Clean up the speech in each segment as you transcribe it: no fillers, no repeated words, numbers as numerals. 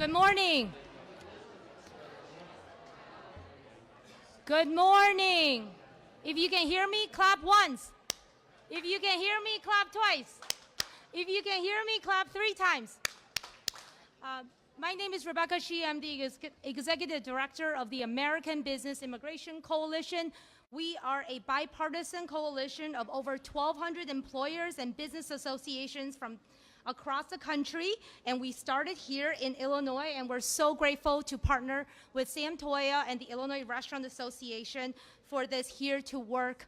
Good morning. Good morning. If you can hear me, clap once. If you can hear me, clap twice. If you can hear me, clap 3 times. My name is Rebecca Shi. I'm the Executive Director of the American Business Immigration Coalition. We are a bipartisan coalition of over 1,200 employers and business associations from across the country, and we started here in Illinois, and we're so grateful to partner with Sam Toya and the Illinois Restaurant Association for this Here to Work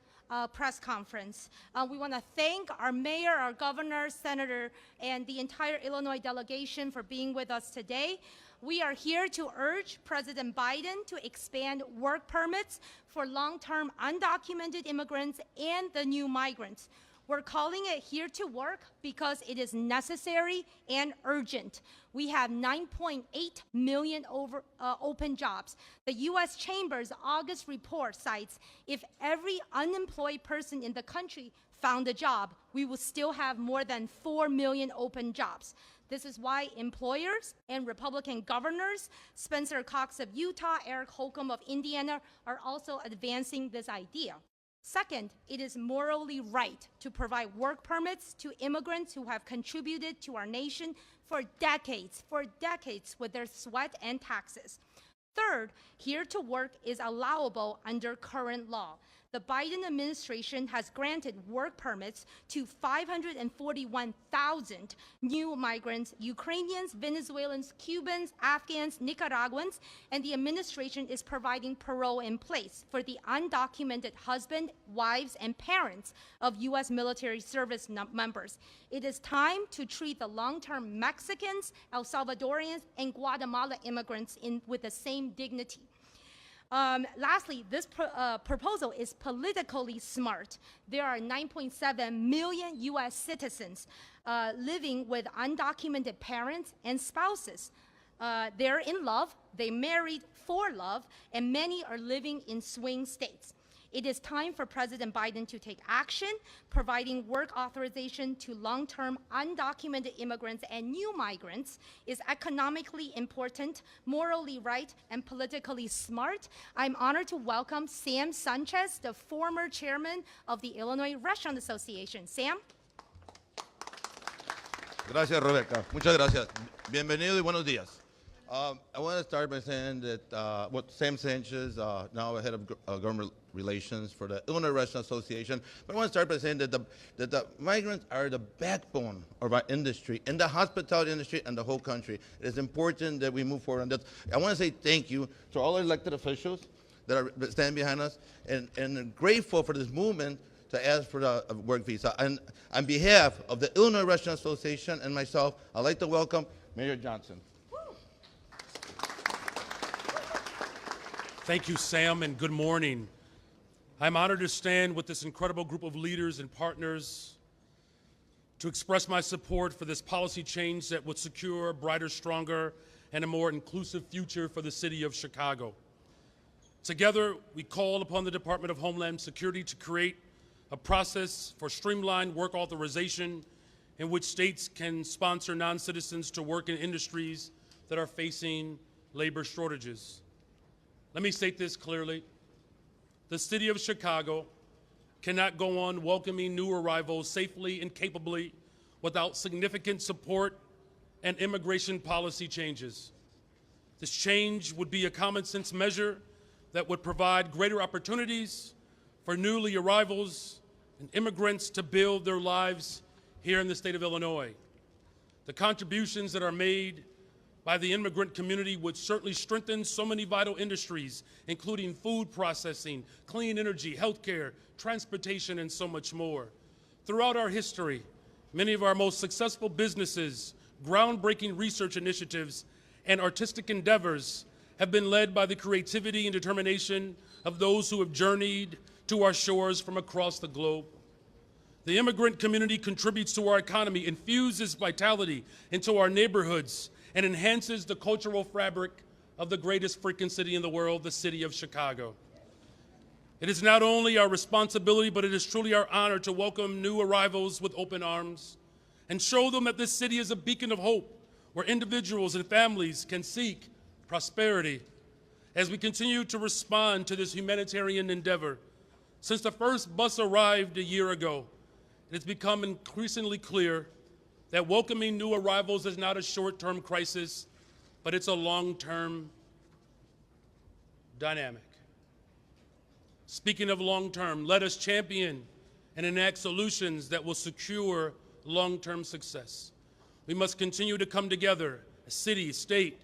press conference. We want to thank our mayor, our governor, senator, and the entire Illinois delegation for being with us today. We are here to urge President Biden to expand work permits for long-term undocumented immigrants and the new migrants. We're calling it Here to Work because it is necessary and urgent. We have 9.8 million open jobs. The U.S. Chamber's August report cites if every unemployed person in the country found a job, we would still have more than 4 million open jobs. This is why employers and Republican governors, Spencer Cox of Utah, Eric Holcomb of Indiana, are also advancing this idea. Second, it is morally right to provide work permits to immigrants who have contributed to our nation for decades with their sweat and taxes. Third, Here to Work is allowable under current law. The Biden administration has granted work permits to 541,000 new migrants, Ukrainians, Venezuelans, Cubans, Afghans, Nicaraguans, and the administration is providing parole in place for the undocumented husband, wives, and parents of U.S. military service members. It is time to treat the long-term Mexicans, El Salvadorians, and Guatemala immigrants with the same dignity. Lastly, this proposal is politically smart. There are 9.7 million U.S. citizens living with undocumented parents and spouses. They're in love, they married for love, and many are living in swing states. It is time for President Biden to take action, providing work authorization to long-term undocumented immigrants and new migrants is economically important, morally right, and politically smart. I'm honored to welcome Sam Sanchez, the former chairman of the Illinois Restaurant Association. Sam? Gracias, Rebecca. Muchas gracias. Bienvenido y buenos días. I want to start by saying that Sam Sanchez, now head of government relations for the Illinois Restaurant Association. But I want to start by saying that the migrants are the backbone of our industry, in the hospitality industry and the whole country. It is important that we move forward on that. I want to say thank you to all our elected officials that stand behind us, and grateful for this movement to ask for the work visa. And on behalf of the Illinois Restaurant Association and myself, I'd like to welcome Mayor Johnson. Thank you, Sam, and good morning. I'm honored to stand with this incredible group of leaders and partners to express my support for this policy change that would secure a brighter, stronger, and a more inclusive future for the city of Chicago. Together, we call upon the Department of Homeland Security to create a process for streamlined work authorization in which states can sponsor non-citizens to work in industries that are facing labor shortages. Let me state this clearly. The city of Chicago cannot go on welcoming new arrivals safely and capably without significant support and immigration policy changes. This change would be a common sense measure that would provide greater opportunities for newly arrivals and immigrants to build their lives here in the state of Illinois. The contributions that are made by the immigrant community would certainly strengthen so many vital industries, including food processing, clean energy, healthcare, transportation, and so much more. Throughout our history, many of our most successful businesses, groundbreaking research initiatives, and artistic endeavors have been led by the creativity and determination of those who have journeyed to our shores from across the globe. The immigrant community contributes to our economy, infuses vitality into our neighborhoods, and enhances the cultural fabric of the greatest freaking city in the world, the city of Chicago. It is not only our responsibility, but it is truly our honor to welcome new arrivals with open arms and show them that this city is a beacon of hope, where individuals and families can seek prosperity. As we continue to respond to this humanitarian endeavor, since the first bus arrived a year ago, it's become increasingly clear that welcoming new arrivals is not a short-term crisis, but it's a long-term dynamic. Speaking of long-term, let us champion and enact solutions that will secure long-term success. We must continue to come together as city, state,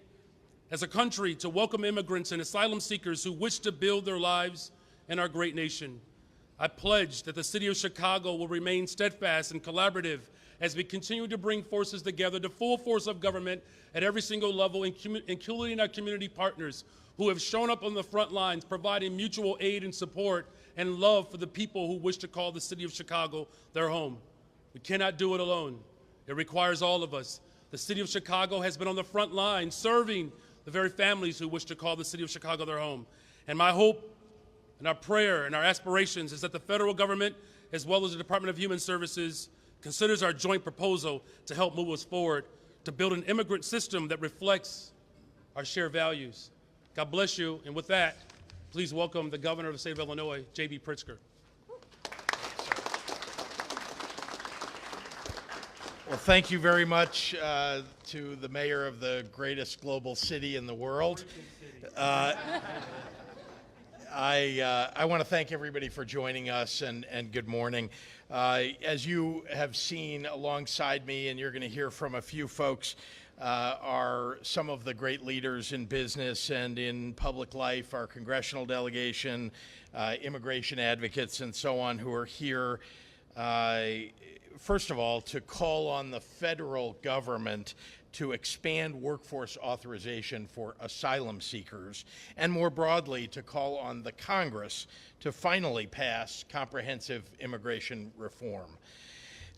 as a country to welcome immigrants and asylum seekers who wish to build their lives in our great nation. I pledge that the City of Chicago will remain steadfast and collaborative as we continue to bring forces together, the full force of government at every single level, including our community partners who have shown up on the front lines, providing mutual aid and support and love for the people who wish to call the City of Chicago their home. We cannot do it alone. It requires all of us. The City of Chicago has been on the front line serving the very families who wish to call the City of Chicago their home. And my hope and our prayer and our aspirations is that the federal government, as well as the Department of Human Services, considers our joint proposal to help move us forward to build an immigrant system that reflects our shared values. God bless you, and with that, please welcome the Governor of the State of Illinois, J.B. Pritzker. Well, thank you very much to the mayor of the greatest global city in the world. I want to thank everybody for joining us, and good morning. As you have seen alongside me, and you're going to hear from a few folks, are some of the great leaders in business and in public life, our congressional delegation, immigration advocates, and so on, who are here, first of all, to call on the federal government to expand workforce authorization for asylum seekers, and more broadly, to call on the Congress to finally pass comprehensive immigration reform.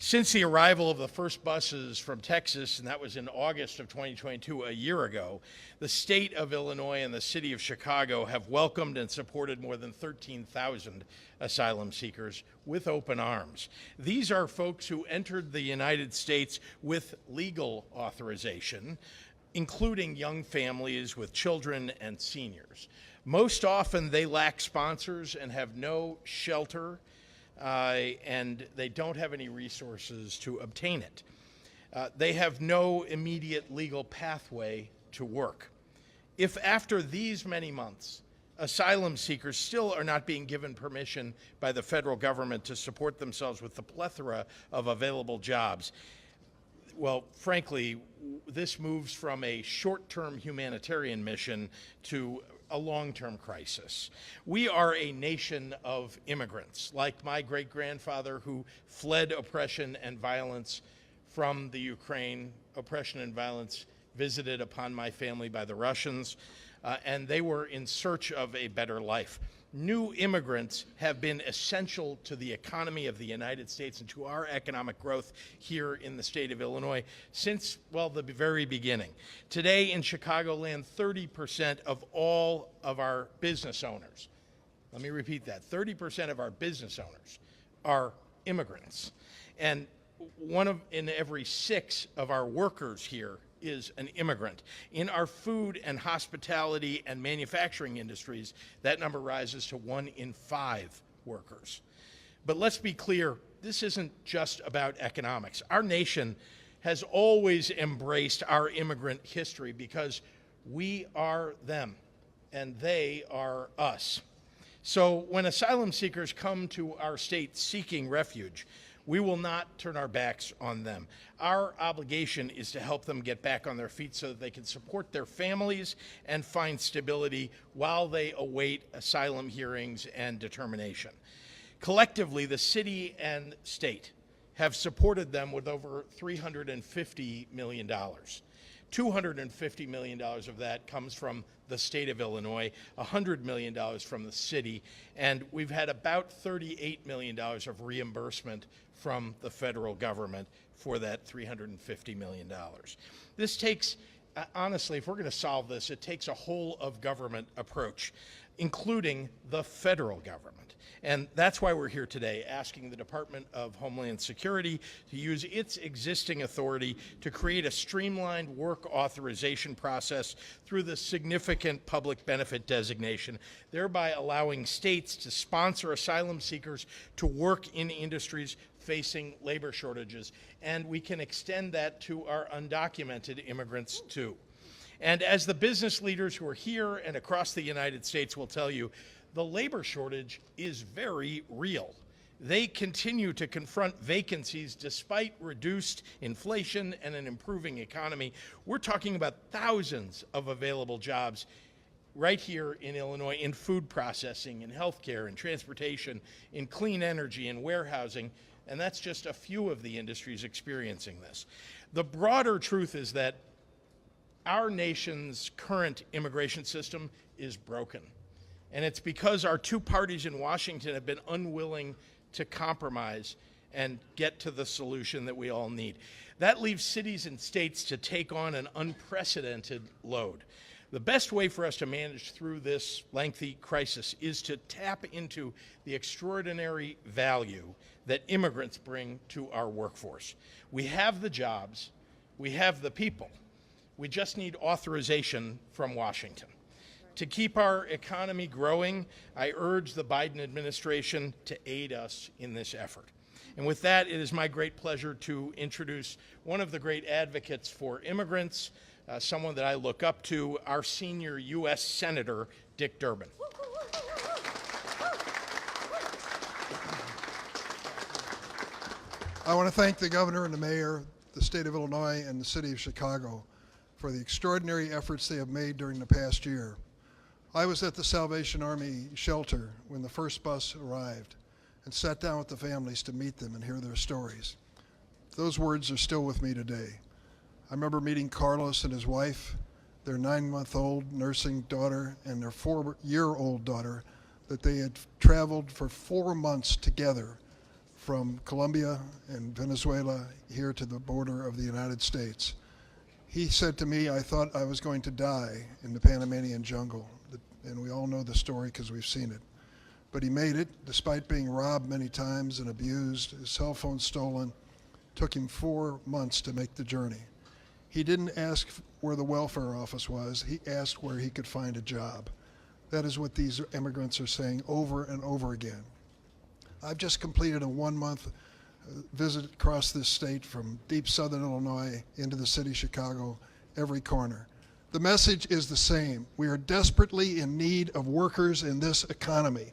Since the arrival of the first buses from Texas, and that was in August of 2022, a year ago, the state of Illinois and the city of Chicago have welcomed and supported more than 13,000 asylum seekers with open arms. These are folks who entered the United States with legal authorization, including young families with children and seniors. Most often they lack sponsors and have no shelter, and they don't have any resources to obtain it. They have no immediate legal pathway to work. If after these many months, asylum seekers still are not being given permission by the federal government to support themselves with the plethora of available jobs, well, frankly, this moves from a short-term humanitarian mission to a long-term crisis. We are a nation of immigrants, like my great-grandfather who fled oppression and violence from the Ukraine, oppression and violence visited upon my family by the Russians, and they were in search of a better life. New immigrants have been essential to the economy of the United States and to our economic growth here in the state of Illinois since, well, the very beginning. Today in Chicagoland, 30% of all of our business owners, let me repeat that, 30% of our business owners are immigrants. And in every 6 of our workers here is an immigrant. In our food and hospitality and manufacturing industries, that number rises to 1 in 5 workers. But let's be clear, this isn't just about economics. Our nation has always embraced our immigrant history because we are them and they are us. So when asylum seekers come to our state seeking refuge, we will not turn our backs on them. Our obligation is to help them get back on their feet so that they can support their families and find stability while they await asylum hearings and determination. Collectively, the city and state have supported them with over $350 million. $250 million of that comes from the state of Illinois, $100 million from the city, and we've had about $38 million of reimbursement from the federal government for that $350 million. This takes, honestly, if we're going to solve this, it takes a whole of government approach. including the federal government. And that's why we're here today, asking the Department of Homeland Security to use its existing authority to create a streamlined work authorization process through the significant public benefit designation, thereby allowing states to sponsor asylum seekers to work in industries facing labor shortages. And we can extend that to our undocumented immigrants too. And as the business leaders who are here and across the United States will tell you, the labor shortage is very real. They continue to confront vacancies despite reduced inflation and an improving economy. We're talking about thousands of available jobs right here in Illinois in food processing, in healthcare, in transportation, in clean energy, in warehousing, and that's just a few of the industries experiencing this. The broader truth is that our nation's current immigration system is broken. And it's because our two parties in Washington have been unwilling to compromise and get to the solution that we all need. That leaves cities and states to take on an unprecedented load. The best way for us to manage through this lengthy crisis is to tap into the extraordinary value that immigrants bring to our workforce. We have the jobs, we have the people. We just need authorization from Washington. To keep our economy growing, I urge the Biden administration to aid us in this effort. And with that, it is my great pleasure to introduce one of the great advocates for immigrants, someone that I look up to, our senior U.S. Senator, Dick Durbin. I want to thank the governor and the mayor, the state of Illinois, and the city of Chicago for the extraordinary efforts they have made during the past year. I was at the Salvation Army shelter when the first bus arrived and sat down with the families to meet them and hear their stories. Those words are still with me today. I remember meeting Carlos and his wife, their 9-month-old nursing daughter, and their 4-year-old daughter, that they had traveled for 4 months together from Colombia and Venezuela here to the border of the United States. He said to me, I thought I was going to die in the Panamanian jungle. And we all know the story because we've seen it. But he made it, despite being robbed many times and abused, his cell phone stolen. Took him 4 months to make the journey. He didn't ask where the welfare office was, he asked where he could find a job. That is what these immigrants are saying over and over again. I've just completed a 1-month visit across this state from deep southern Illinois into the city of Chicago, every corner. The message is the same. We are desperately in need of workers in this economy.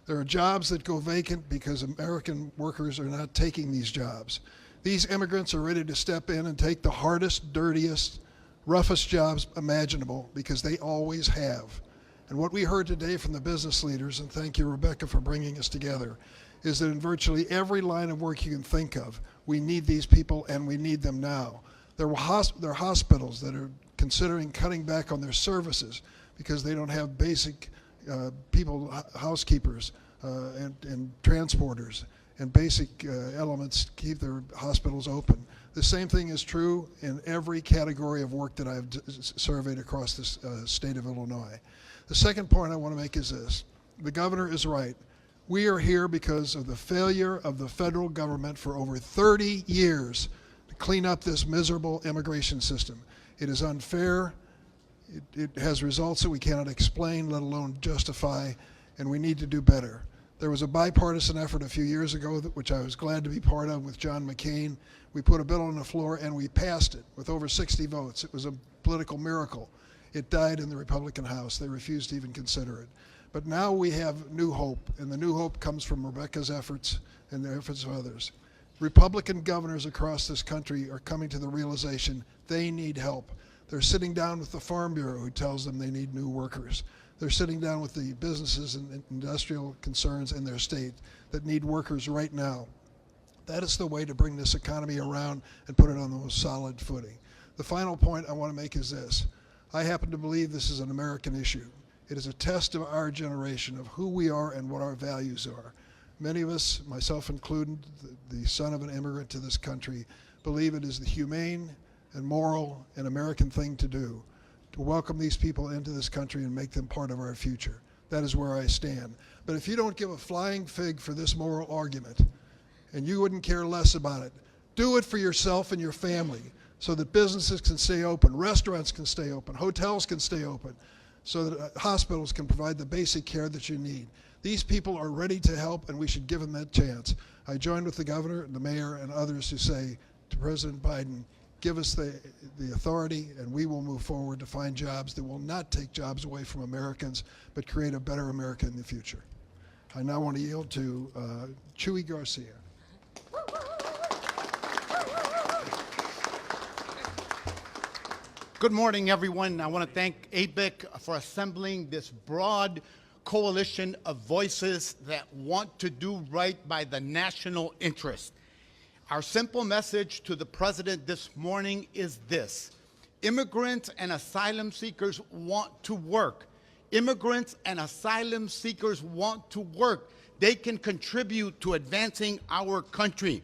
There are jobs that go vacant because American workers are not taking these jobs. These immigrants are ready to step in and take the hardest, dirtiest, roughest jobs imaginable because they always have. And what we heard today from the business leaders, and thank you, Rebecca, for bringing us together, is that in virtually every line of work you can think of, we need these people and we need them now. There are hospitals that are considering cutting back on their services because they don't have basic housekeepers and transporters and basic elements to keep their hospitals open. The same thing is true in every category of work that I've surveyed across this state of Illinois. The second point I want to make is this. The governor is right. We are here because of the failure of the federal government for over 30 years to clean up this miserable immigration system. It is unfair, it has results that we cannot explain, let alone justify, and we need to do better. There was a bipartisan effort a few years ago, which I was glad to be part of with John McCain. We put a bill on the floor and we passed it with over 60 votes. It was a political miracle. It died in the Republican House. They refused to even consider it. But now we have new hope, and the new hope comes from Rebecca's efforts and the efforts of others. Republican governors across this country are coming to the realization they need help. They're sitting down with the Farm Bureau, who tells them they need new workers. They're sitting down with the businesses and industrial concerns in their state that need workers right now. That is the way to bring this economy around and put it on the most solid footing. The final point I want to make is this. I happen to believe this is an American issue. It is a test of our generation, of who we are and what our values are. Many of us, myself included, the son of an immigrant to this country, believe it is the humane and moral and American thing to do, to welcome these people into this country and make them part of our future. that is where I stand. But if you don't give a flying fig for this moral argument, and you wouldn't care less about it, do it for yourself and your family so that businesses can stay open, restaurants can stay open, hotels can stay open, so that hospitals can provide the basic care that you need. These people are ready to help, and we should give them that chance. I join with the governor, the mayor, and others who say to President Biden, give us the authority, and we will move forward to find jobs that will not take jobs away from Americans, but create a better America in the future. I now want to yield to Chuy Garcia. Good morning, everyone. I want to thank ABIC for assembling this broad coalition of voices that want to do right by the national interest. Our simple message to the president this morning is this: immigrants and asylum seekers want to work. Immigrants and asylum seekers want to work. They can contribute to advancing our country.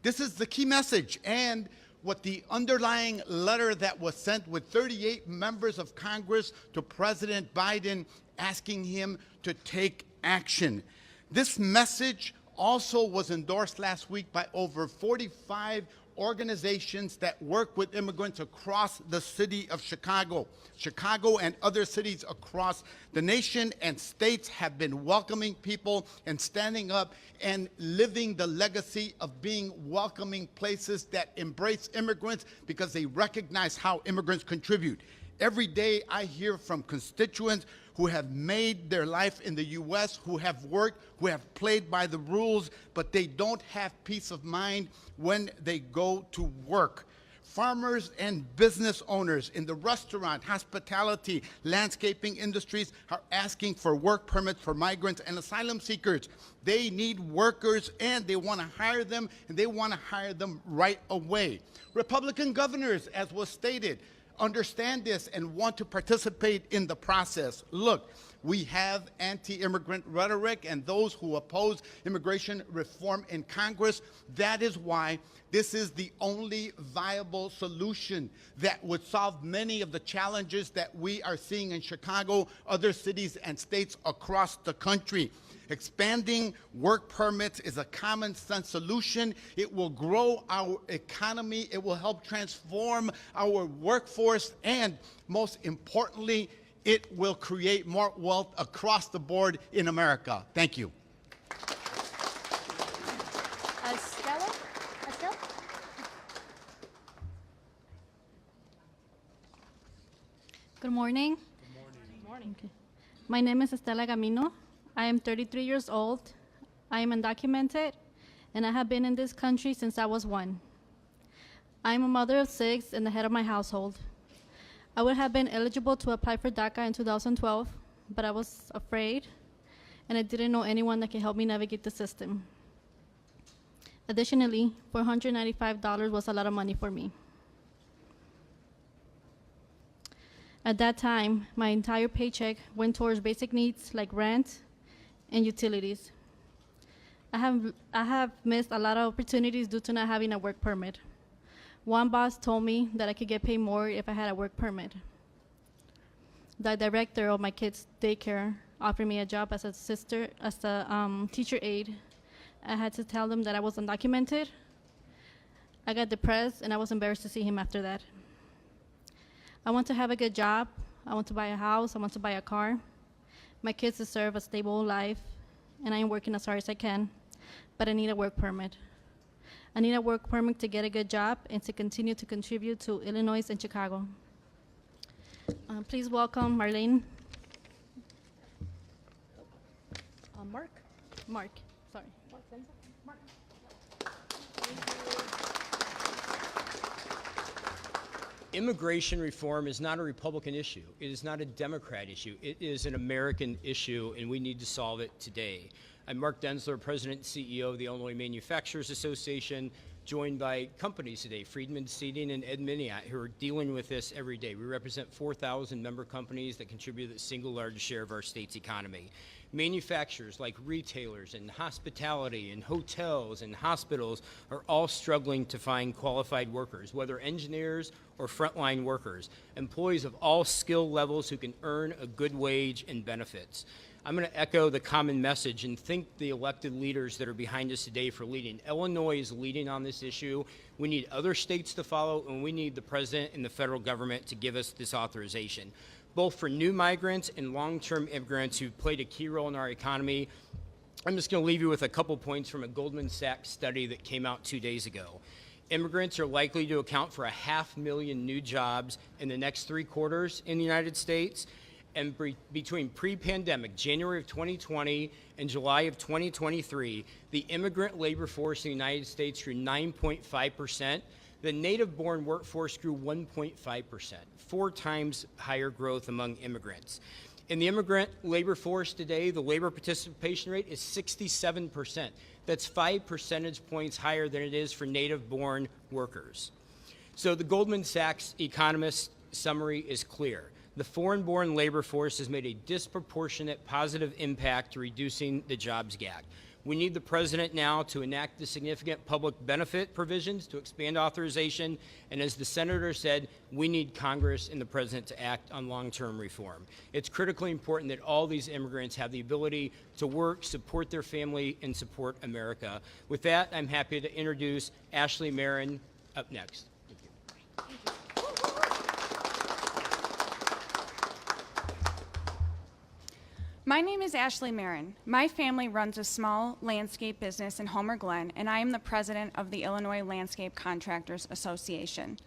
This is the key message, and what the underlying letter that was sent with 38 members of Congress to President Biden asking him to take action. This message also was endorsed last week by over 45 organizations that work with immigrants across the city of Chicago. Chicago and other cities across the nation and states have been welcoming people and standing up and living the legacy of being welcoming places that embrace immigrants because they recognize how immigrants contribute. Every day I hear from constituents who have made their life in the U.S., who have worked, who have played by the rules, but they don't have peace of mind when they go to work. Farmers and business owners in the restaurant, hospitality, landscaping industries are asking for work permits for migrants and asylum seekers. They need workers, and they want to hire them, and they want to hire them right away. Republican governors, as was stated, understand this and want to participate in the process. Look, we have anti-immigrant rhetoric and those who oppose immigration reform in Congress. That is why this is the only viable solution that would solve many of the challenges that we are seeing in Chicago, other cities and states across the country. Expanding work permits is a common sense solution. It will grow our economy. It will help transform our workforce. And most importantly, it will create more wealth across the board in America. Thank you. Estela? Good morning. Good morning. Okay. My name is Estela Gamino. I am 33 years old. I am undocumented, and I have been in this country since I was 1. I am a mother of 6 and the head of my household. I would have been eligible to apply for DACA in 2012, but I was afraid, and I didn't know anyone that could help me navigate the system. Additionally, $495 was a lot of money for me. At that time, my entire paycheck went towards basic needs like rent and utilities. I have missed a lot of opportunities due to not having a work permit. One boss told me that I could get paid more if I had a work permit. The director of my kids' daycare offered me a job as a teacher aide. I had to tell them that I was undocumented. I got depressed, and I was embarrassed to see him after that. I want to have a good job. I want to buy a house. I want to buy a car. My kids deserve a stable life, and I am working as hard as I can, but I need a work permit. I need a work permit to get a good job and to continue to contribute to Illinois and Chicago. Please welcome Marlene. Mark? Mark, sorry. Mark. Immigration reform is not a Republican issue. It is not a Democrat issue. It is an American issue, and we need to solve it today. I'm Mark Densler, President and CEO of the Illinois Manufacturers Association, joined by companies today, Friedman Seating and Ed Miniat, who are dealing with this every day. We represent 4,000 member companies that contribute the single largest share of our state's economy. Manufacturers like retailers and hospitality and hotels and hospitals are all struggling to find qualified workers, whether engineers or frontline workers, employees of all skill levels who can earn a good wage and benefits. I'm going to echo the common message and thank the elected leaders that are behind us today for leading. Illinois is leading on this issue. We need other states to follow, and we need the president and the federal government to give us this authorization, both for new migrants and long-term immigrants who've played a key role in our economy. I'm just going to leave you with a couple points from a Goldman Sachs study that came out 2 days ago. Immigrants are likely to account for 500,000 new jobs in the next 3 quarters in the United States. And between pre-pandemic, January of 2020 and July of 2023, the immigrant labor force in the United States grew 9.5%. The native-born workforce grew 1.5%, 4 times higher growth among immigrants. In the immigrant labor force today, the labor participation rate is 67%. That's 5 percentage points higher than it is for native-born workers. So the Goldman Sachs economist summary is clear. The foreign-born labor force has made a disproportionate positive impact to reducing the jobs gap. We need the president now to enact the significant public benefit provisions to expand authorization, and as the senator said, we need Congress and the president to act on long-term reform. It's critically important that all these immigrants have the ability to work, support their family, and support America. With that, I'm happy to introduce Ashley Marin up next. My name is Ashley Marin. My family runs a small landscape business in Homer Glen, and I am the president of the Illinois Landscape Contractors Association.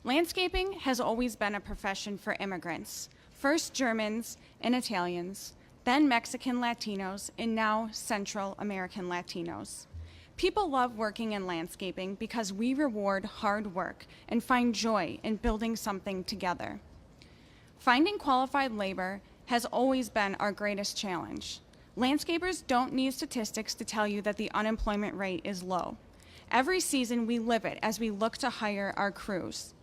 Landscaping has always been a profession for immigrants, first Germans and Italians, then Mexican Latinos, and now Central American Latinos. People love working in landscaping because we reward hard work and find joy in building something together. Finding qualified labor has always been our greatest challenge. Landscapers don't need statistics to tell you that the unemployment rate is low. Every season we live it as we look to hire our crews.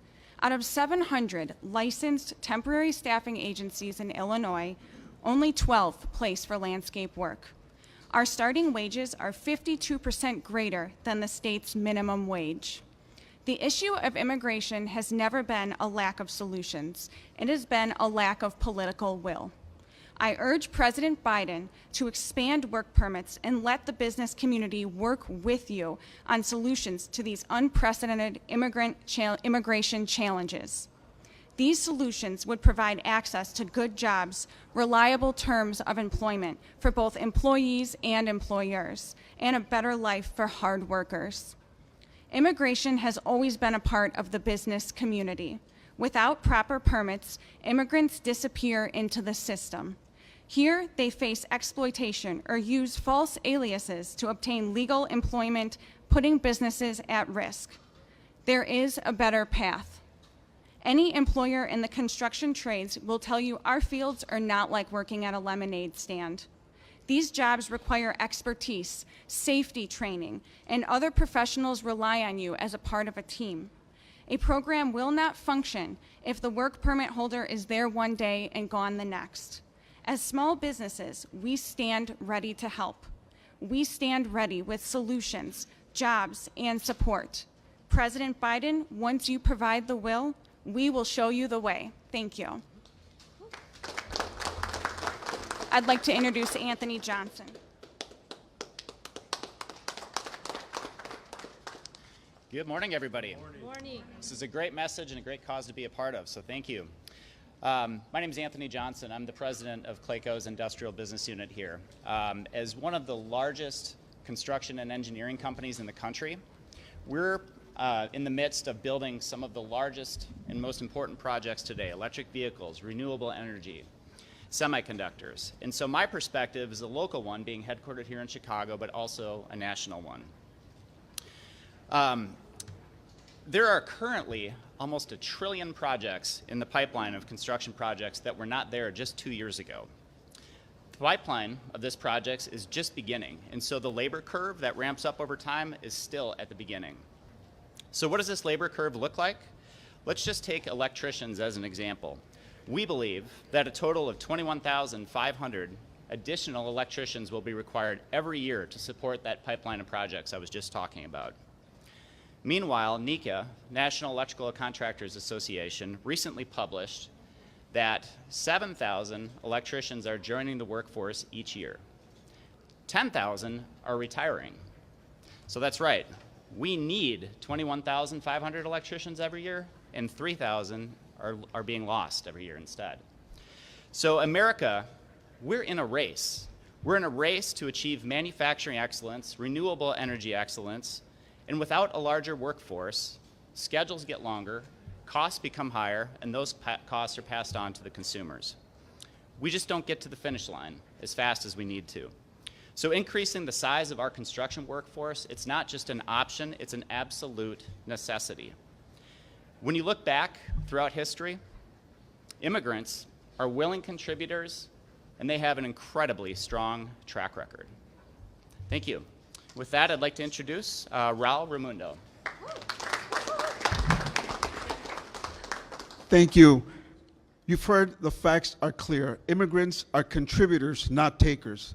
Out of 700 licensed temporary staffing agencies in Illinois, only 12 place for landscape work. Our starting wages are 52% greater than the state's minimum wage. The issue of immigration has never been a lack of solutions. It has been a lack of political will. I urge President Biden to expand work permits and let the business community work with you on solutions to these unprecedented immigration challenges. These solutions would provide access to good jobs, reliable terms of employment for both employees and employers, and a better life for hard workers. Immigration has always been a part of the business community. Without proper permits, immigrants disappear into the system. Here, they face exploitation or use false aliases to obtain legal employment, putting businesses at risk. There is a better path. Any employer in the construction trades will tell you our fields are not like working at a lemonade stand. These jobs require expertise, safety training, and other professionals rely on you as a part of a team. A program will not function if the work permit holder is there one day and gone the next. As small businesses, we stand ready to help. We stand ready with solutions, jobs, and support. President Biden, once you provide the will, we will show you the way. Thank you. I'd like to introduce Anthony Johnson. Good morning, everybody. Morning. This is a great message and a great cause to be a part of, so thank you. My name is Anthony Johnson. I'm the president of Clayco's Industrial Business Unit here. As one of the largest construction and engineering companies in the country, we're in the midst of building some of the largest and most important projects today: electric vehicles, renewable energy, semiconductors. And so my perspective is a local one, being headquartered here in Chicago, but also a national one. There are currently almost 1 trillion projects in the pipeline of construction projects that were not there just 2 years ago. The pipeline of this project is just beginning, and so the labor curve that ramps up over time is still at the beginning. So what does this labor curve look like? Let's just take electricians as an example. We believe that a total of 21,500 additional electricians will be required every year to support that pipeline of projects I was just talking about. Meanwhile, NECA, National Electrical Contractors Association, recently published that 7,000 electricians are joining the workforce each year. 10,000 are retiring. So that's right. We need 21,500 electricians every year, and 3,000 are being lost every year instead. So America, we're in a race. We're in a race to achieve manufacturing excellence, renewable energy excellence, and without a larger workforce, schedules get longer, costs become higher, and those costs are passed on to the consumers. We just don't get to the finish line as fast as we need to. So increasing the size of our construction workforce, it's not just an option, it's an absolute necessity. When you look back throughout history, immigrants are willing contributors, and they have an incredibly strong track record. Thank you. With that, I'd like to introduce Raul Raimundo. Thank you. You've heard the facts are clear. Immigrants are contributors, not takers.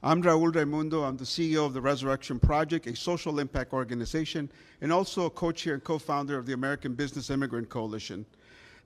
I'm Raul Raimundo. I'm the CEO of the Resurrection Project, a social impact organization, and also a co-chair and co-founder of the American Business Immigrant Coalition.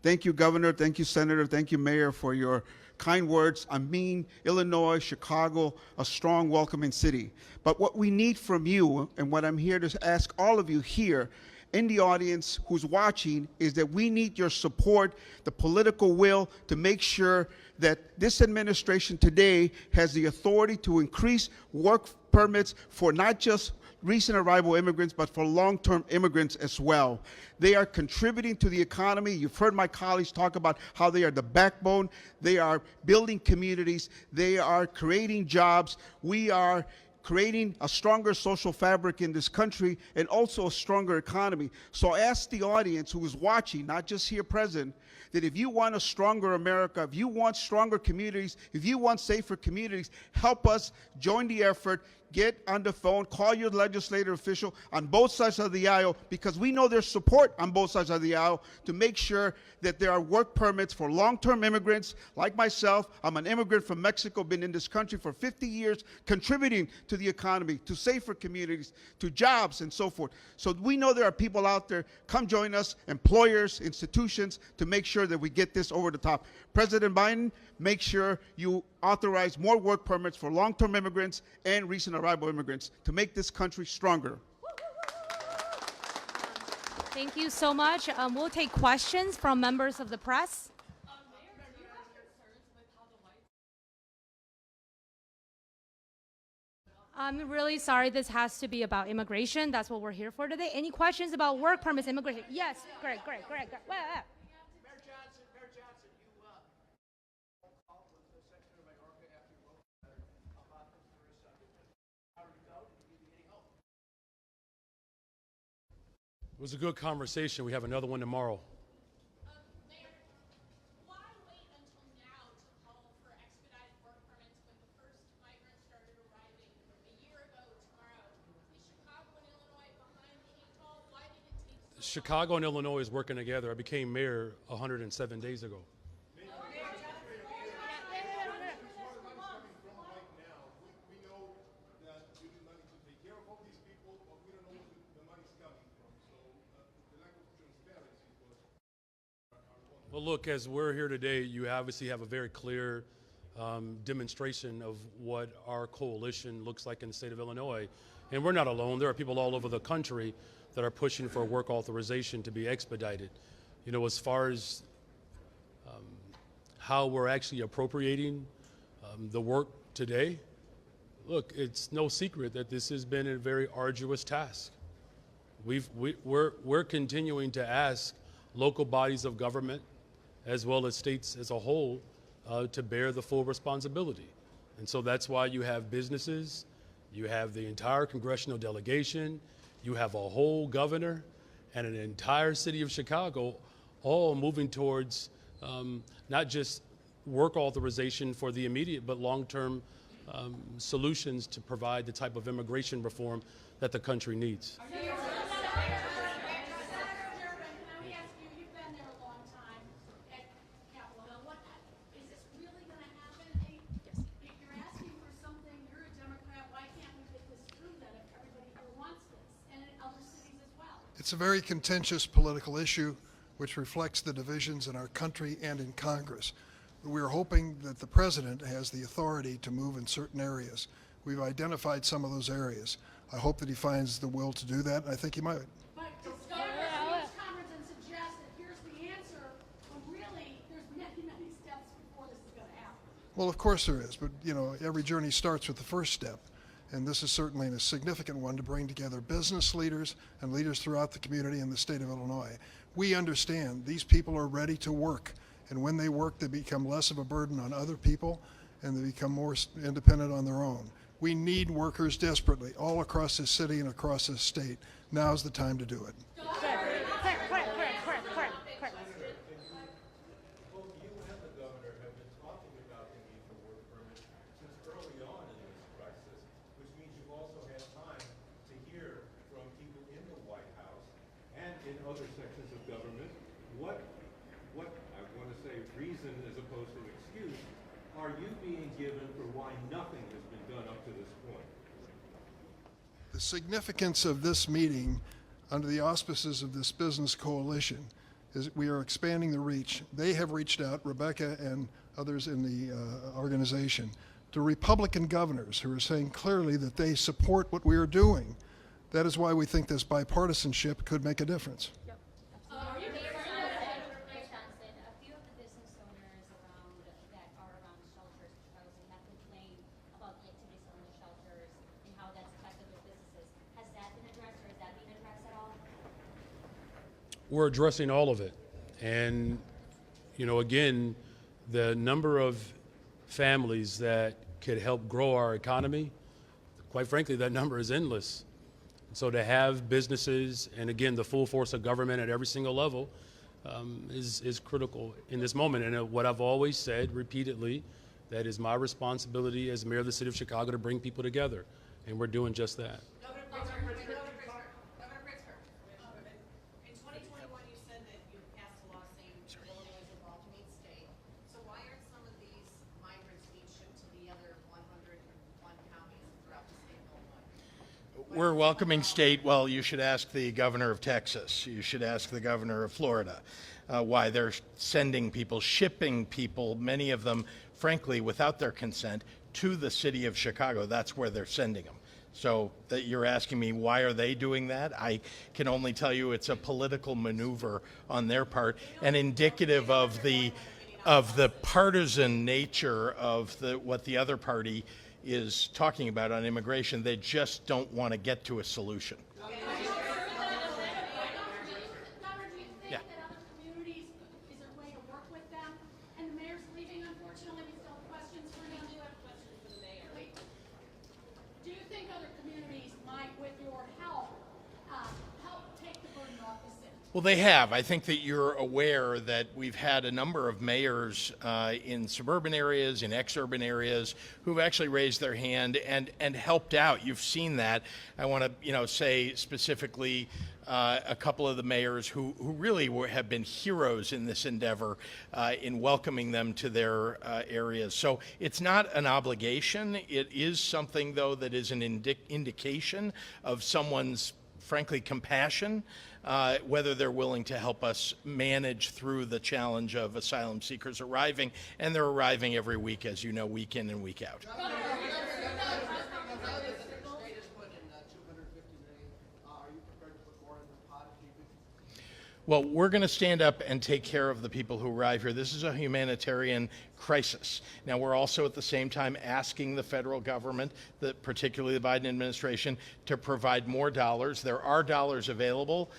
Thank you, Governor. Thank you, Senator. Thank you, Mayor, for your kind words. I mean, Illinois, Chicago, a strong, welcoming city. But what we need from you, and what I'm here to ask all of you here in the audience who's watching, is that we need your support, the political will, to make sure that this administration today has the authority to increase work permits for not just recent arrival immigrants, but for long-term immigrants as well. They are contributing to the economy. You've heard my colleagues talk about how they are the backbone. They are building communities. They are creating jobs. We are creating a stronger social fabric in this country and also a stronger economy. So I ask the audience who is watching, not just here present, that if you want a stronger America, if you want stronger communities, if you want safer communities, help us join the effort. Get on the phone, call your legislative official on both sides of the aisle, because we know there's support on both sides of the aisle to make sure that there are work permits for long-term immigrants like myself. I'm an immigrant from Mexico, been in this country for 50 years, contributing to the economy, to safer communities, to jobs, and so forth. So we know there are people out there. Come join us, employers, institutions, to make sure that we get this over the top. President Biden, make sure you authorize more work permits for long-term immigrants and recent arrival immigrants to make this country stronger. Thank you so much. We'll take questions from members of the press. I'm really sorry, this has to be about immigration. That's what we're here for today. Any questions about work permits, immigration? Yes, great. Well, It was a good conversation. We have another one tomorrow. Mayor, why wait until now to call for expedited work permits when the first migrants started arriving a year ago tomorrow? Is Chicago and Illinois behind the eight ball? Why did it take so long? Chicago and Illinois is working together. I became mayor 107 days ago. Well, look, as we're here today, you obviously have a very clear demonstration of what our coalition looks like in the state of Illinois. And we're not alone. There are people all over the country that are pushing for work authorization to be expedited. You know, as far as how we're actually appropriating the work today, look, it's no secret that this has been a very arduous task. We're continuing to ask local bodies of government, as well as states as a whole, to bear the full responsibility. And so that's why you have businesses, you have the entire congressional delegation, you have a whole governor, and an entire city of Chicago all moving towards not just work authorization for the immediate, but long-term solutions to provide the type of immigration reform that the country needs. It's a very contentious political issue. which reflects the divisions in our country and in Congress. We are hoping that the President has the authority to move in certain areas. We've identified some of those areas. I hope that he finds the will to do that, and I think he might. But to start a news conference and suggest that here's the answer, when really there's many, many steps before this is going to happen. Well, of course there is, but you know, every journey starts with the first step. And this is certainly a significant one to bring together business leaders and leaders throughout the community in the state of Illinois. We understand these people are ready to work, and when they work, they become less of a burden on other people, and they become more independent on their own. We need workers desperately all across this city and across this state. Now's the time to do it. Other sections of government, what I want to say reason as opposed to excuse are you being given for why nothing has been done up to this point? The significance of this meeting under the auspices of this business coalition is we are expanding the reach. They have reached out, Rebecca and others in the organization, to Republican governors who are saying clearly that they support what we are doing. That is why we think this bipartisanship could make a difference. We're addressing all of it. And, you know, again, the number of families that could help grow our economy, quite frankly, that number is endless. So to have businesses and, again, the full force of government at every single level is critical in this moment. And what I've always said repeatedly, that is my responsibility as mayor of the city of Chicago to bring people together. And we're doing just that. Governor Pritzker, in 2021 you said that you passed a law saying Illinois is a welcoming state. So why aren't some of these migrants being shipped to the other 101 counties throughout the state of Illinois? We're a welcoming state. Well, you should ask the governor of Texas. You should ask the governor of Florida why they're sending people, shipping people, many of them, frankly, without their consent, to the city of Chicago. That's where they're sending them. So that you're asking me why are they doing that? I can only tell you it's a political maneuver on their part and indicative of the partisan nature of what the other party is talking about on immigration. They just don't want to get to a solution. Governor, do you think that other communities, is there a way to work with them? And the mayor's leaving, unfortunately. We still have questions for him. I do have questions for the mayor. Wait. Do you think other communities might, with your help, help take the burden off the city? Well, they have. I think that you're aware that we've had a number of mayors in suburban areas, in ex-urban areas, who've actually raised their hand and helped out. You've seen that. I want to, say specifically a couple of the mayors who really have been heroes in this endeavor in welcoming them to their areas. So it's not an obligation. It is something, though, that is an indication of someone's, frankly, compassion. Whether they're willing to help us manage through the challenge of asylum seekers arriving, and they're arriving every week, as you know, week in and week out. Well, we're going to stand up and take care of the people who arrive here. This is a humanitarian crisis. Now, we're also at the same time asking the federal government, particularly the Biden administration, to provide more dollars. There are dollars available.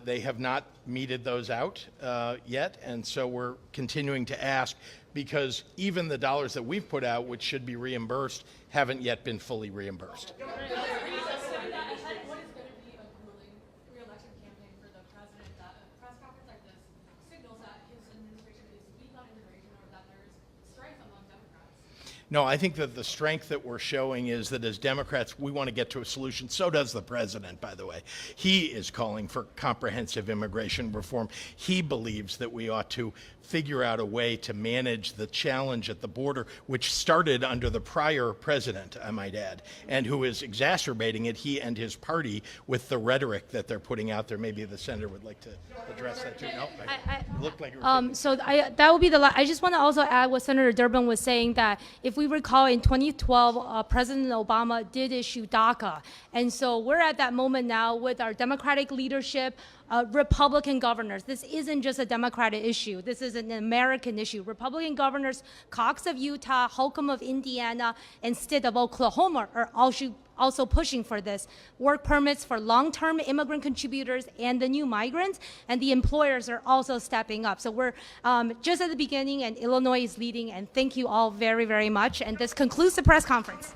They have not meted those out yet, and so we're continuing to ask because even the dollars that we've put out, which should be reimbursed, haven't yet been fully reimbursed. No, I think that the strength that we're showing is that as Democrats, we want to get to a solution. So does the president, by the way. He is calling for comprehensive immigration reform. He believes that we ought to figure out a way to manage the challenge at the border, which started under the prior president, I might add, and who is exacerbating it, he and his party, with the rhetoric that they're putting out there. Maybe the senator would like to address that too. No, it looked like you were that would be I just want to also add what Senator Durbin was saying, that if we recall in 2012, President Obama did issue DACA. And so we're at that moment now with our Democratic leadership, Republican governors. This isn't just a Democratic issue. This is an American issue. Republican governors, Cox of Utah, Holcomb of Indiana, and Stitt of Oklahoma are also pushing for this. Work permits for long-term immigrant contributors and the new migrants, and the employers are also stepping up. So we're just at the beginning, and Illinois is leading, and thank you all very, very much. And this concludes the press conference.